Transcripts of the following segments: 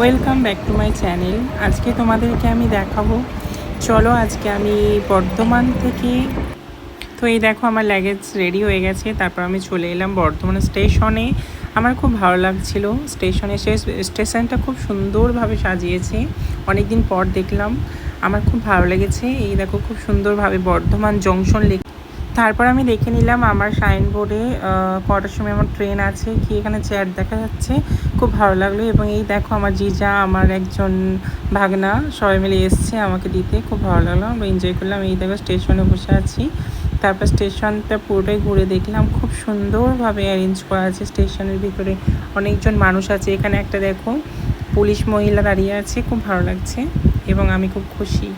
Welcome back to my channel. আজকে তোমাদেরকে আমি দেখাবো, চলো আজকে আমি বর্ধমান থেকে, তো এই দেখো আমার লাগেজ রেডি হয়ে গেছে। তারপর আমি চলে এলাম বর্ধমান স্টেশনে। আমার খুব ভালো লাগছিল স্টেশনে এসে। স্টেশনটা খুব সুন্দরভাবে সাজিয়েছে, অনেক দিন পর দেখলাম, আমার খুব ভালো লেগেছে। এই দেখো খুব সুন্দরভাবে বর্ধমান জংশন। তারপর আমি দেখে নিলাম আমার সাইনবোর্ডে কটার সময় আমার ট্রেন আছে, কি এখানে চেয়ার দেখা যাচ্ছে, খুব ভালো লাগলো। এবং এই দেখো আমার জিজা, আমার একজন ভাগনা, সবাই মিলে এসছে আমাকে দিতে, খুব ভালো লাগলো, আমরা এনজয় করলাম। এই দেখো স্টেশনে বসে আছি। তারপর স্টেশনটা পুরোটাই ঘুরে দেখলাম, খুব সুন্দরভাবে অ্যারেঞ্জ করা আছে। স্টেশনের ভিতরে অনেকজন মানুষ আছে। এখানে একটা দেখো পুলিশ মহিলা দাঁড়িয়ে আছে, খুব ভালো লাগছে এবং আমি খুব খুশি।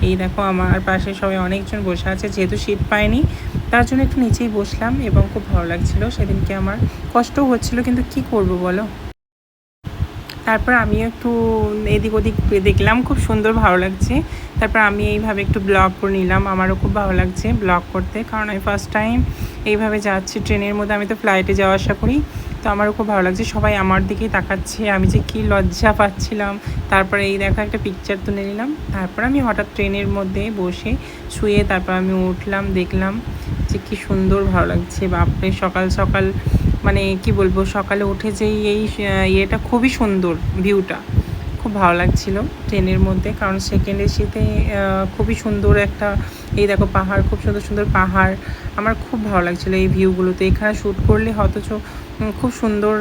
এই দেখো আমার পাশে সবাই অনেকজন বসে আছে, যেহেতু সিট পাইনি তার জন্য একটু নিচেই বসলাম এবং খুব ভালো লাগছিল। সেদিনকে আমার কষ্টও হচ্ছিল, কিন্তু কি করব বলো। তারপর আমি একটু এদিক ওদিক দেখলাম, খুব সুন্দর ভালো লাগছে। তারপর আমি এইভাবে একটু ব্লগ করে নিলাম, আমারও খুব ভালো লাগছে ব্লগ করতে, কারণ আমি ফার্স্ট টাইম এইভাবে যাচ্ছি ট্রেনের মধ্যে। আমি তো ফ্লাইটে যাওয়া আসা করি, তো আমারও খুব ভালো লাগছে। সবাই আমার দিকেই তাকাচ্ছে, আমি যে কী লজ্জা পাচ্ছিলাম। তারপরে এই দেখো একটা পিকচার তুলে নিলাম। তারপর আমি হঠাৎ ট্রেনের মধ্যে বসে শুয়ে তারপর আমি উঠলাম, দেখলাম যে কী সুন্দর ভালো লাগছে। বাপরে, সকাল সকাল মানে কি বলবো, সকালে উঠে যেই এই ইয়েটা খুবই সুন্দর, ভিউটা খুব ভালো লাগছিল ট্রেনের মধ্যে। কারণ সেকেন্ড এসিতে খুবই সুন্দর একটা, এই দেখো পাহাড়, খুব সুন্দর সুন্দর পাহাড়, আমার খুব ভালো লাগছিলো এই ভিউগুলোতে। এখানে শ্যুট করলে অথচ খুব সুন্দর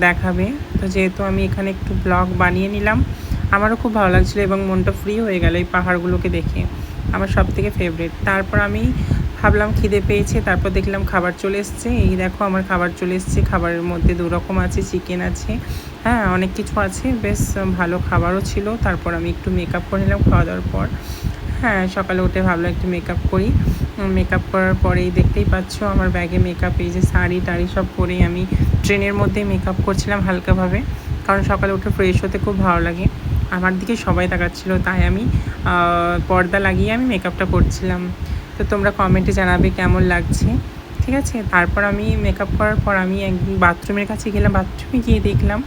দেখাবে। তো যেহেতু আমি এখানে একটু ব্লগ বানিয়ে নিলাম, আমারও খুব ভালো লাগছিলো এবং মনটা ফ্রি হয়ে গেল এই পাহাড়গুলোকে দেখে, আমার সব থেকে ফেভারিট। তারপর আমি ভাবলাম খিদে পেয়েছে, তারপর দেখলাম খাবার চলে এসছে। এই দেখো আমার খাবার চলে এসছে, খাবারের মধ্যে 2 রকম আছে, চিকেন আছে, হ্যাঁ অনেক কিছু আছে, বেশ ভালো খাবারও ছিল। তারপর আমি একটু মেকআপ করে নিলাম খাওয়া দাওয়ার পর। হ্যাঁ, সকালে উঠে ভাবলাম একটু মেকআপ করি। মেকআপ করার পরেই দেখতেই পাচ্ছ আমার ব্যাগে মেকআপ, এই যে শাড়ি টাড়ি সব পরেই আমি ট্রেনের মধ্যেই মেকআপ করছিলাম হালকাভাবে, কারণ সকালে উঠে ফ্রেশ হতে খুব ভালো লাগে। আমার দিকে সবাই তাকাচ্ছিলো, তাই আমি পর্দা লাগিয়ে আমি মেকআপটা করছিলাম। তো তোমরা কমেন্টে জানাবে কেমন লাগছে, ঠিক আছে। তারপর আমি মেকআপ করার পর আমি একদিন বাথরুমের কাছে গেলাম, বাথরুমে গিয়ে দেখলাম,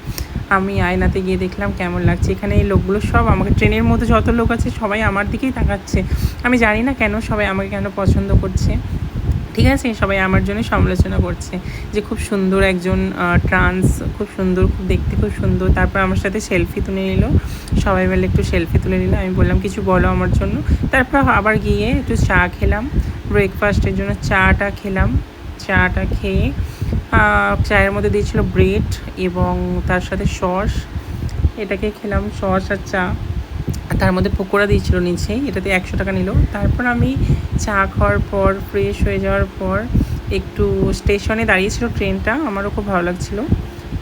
আমি আয়নাতে গিয়ে দেখলাম কেমন লাগছে। এখানে এই লোকগুলো সব আমাকে, ট্রেনের মধ্যে যত লোক আছে সবাই আমার দিকেই তাকাচ্ছে। আমি জানি না কেন সবাই আমাকে কেন পছন্দ করছে, ঠিক আছে। সবাই আমার জন্য সমালোচনা করছে যে খুব সুন্দর একজন ট্রান্স, খুব সুন্দর, খুব দেখতে খুব সুন্দর। তারপর আমার সাথে সেলফি তুলে নিল, সবাই মিলে একটু সেলফি তুলে নিল। আমি বললাম কিছু বলো আমার জন্য। তারপর আবার গিয়ে একটু চা খেলাম, ব্রেকফাস্টের জন্য চাটা খেলাম। চাটা খেয়ে চায়ের মধ্যে দিয়েছিল ব্রেড এবং তার সাথে সস, এটাকে খেলাম, সস আর চা। তার মধ্যে পকোড়া দিয়েছিল নিচেই, এটাতে 100 টাকা নিল। তারপর আমি চা খাওয়ার পর ফ্রেশ হয়ে যাওয়ার পর একটু স্টেশনে দাঁড়িয়েছিল ট্রেনটা, আমারও খুব ভালো লাগছিলো,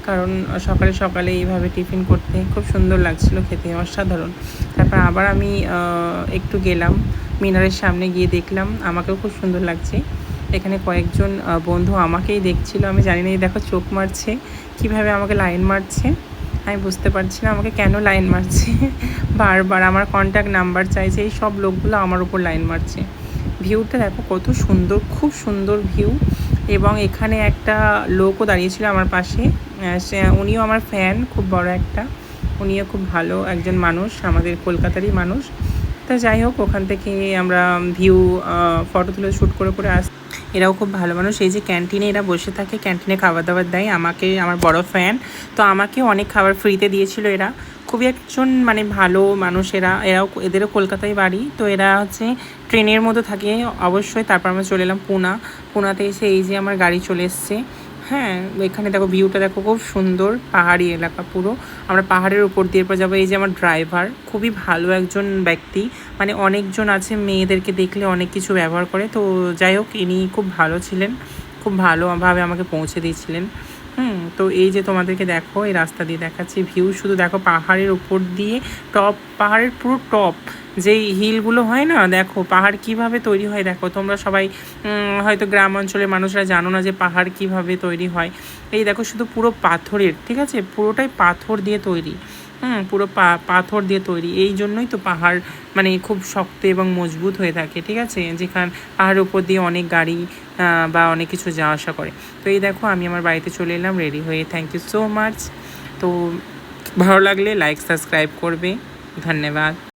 কারণ সকালে সকালে এইভাবে টিফিন করতে খুব সুন্দর লাগছিলো, খেতে অসাধারণ। তারপর আবার আমি একটু গেলাম মিনারের সামনে, গিয়ে দেখলাম আমাকেও খুব সুন্দর লাগছে। এখানে কয়েকজন বন্ধু আমাকেই দেখছিল, আমি জানি না, এই দেখো চোখ মারছে, কীভাবে আমাকে লাইন মারছে আমি বুঝতে পারছি না, আমাকে কেন লাইন মারছে বারবার আমার কন্ট্যাক্ট নাম্বার চাইছে, এই সব লোকগুলো আমার উপর লাইন মারছে। ভিউটা দেখো কত সুন্দর, খুব সুন্দর ভিউ। এবং এখানে একটা লোকও দাঁড়িয়েছিল আমার পাশে, উনিও আমার ফ্যান, খুব বড় একটা, উনিও খুব ভালো একজন মানুষ, আমাদের কলকাতারই মানুষ। তা যাই হোক, ওখান থেকে আমরা ভিউ ফটো তুলে শ্যুট করে করে এরাও খুব ভালো মানুষ। এই যে ক্যান্টিনে এরা বসে থাকে, ক্যান্টিনে খাবার দাবার দেয় আমাকে, আমার বড় ফ্যান, তো আমাকে অনেক খাবার ফ্রিতে দিয়েছিল এরা। খুবই একজন মানে ভালো মানুষ এরাও, এদেরও কলকাতায় বাড়ি। তো এরা হচ্ছে ট্রেনের মধ্যে থাকে অবশ্যই। তারপর আমরা চলে এলাম পুনাতে এসে এই যে আমার গাড়ি চলে এসছে। হ্যাঁ, এখানে দেখো ভিউটা দেখো, খুব সুন্দর পাহাড়ি এলাকা পুরো, আমরা পাহাড়ের উপর দিয়ে যাবো। এই যে আমার ড্রাইভার খুবই ভালো একজন ব্যক্তি, মানে অনেকজন আছে মেয়েদেরকে দেখলে অনেক কিছু ব্যবহার করে, তো যাই হোক ইনি খুব ভালো ছিলেন, খুব ভালোভাবে আমাকে পৌঁছে দিয়েছিলেন। তো এই যে তোমাদেরকে দেখো এই রাস্তা দিয়ে দেখাচ্ছি ভিউ, শুধু দেখো পাহাড়ের উপর দিয়ে, টপ পাহাড়ের পুরো টপ, যেই হিলগুলো হয় না, দেখো পাহাড় কিভাবে তৈরি হয়। দেখো তোমরা সবাই হয়তো গ্রাম অঞ্চলের মানুষরা জানো না যে পাহাড় কিভাবে তৈরি হয়। এই দেখো শুধু পুরো পাথরের, ঠিক আছে, পুরোটাই পাথর দিয়ে তৈরি, পুরো পাথর দিয়ে তৈরি। এই জন্যই তো পাহাড় মানে খুব শক্ত এবং মজবুত হয়ে থাকে, ঠিক আছে, যেখানে পাহাড়ের উপর দিয়ে অনেক গাড়ি বা অনেক কিছু যাওয়া আসা করে। তো এই দেখো আমি আমার বাড়িতে চলে এলাম রেডি হয়ে, থ্যাংক ইউ সো মাচ। তো ভালো লাগলে লাইক সাবস্ক্রাইব করবে। ধন্যবাদ।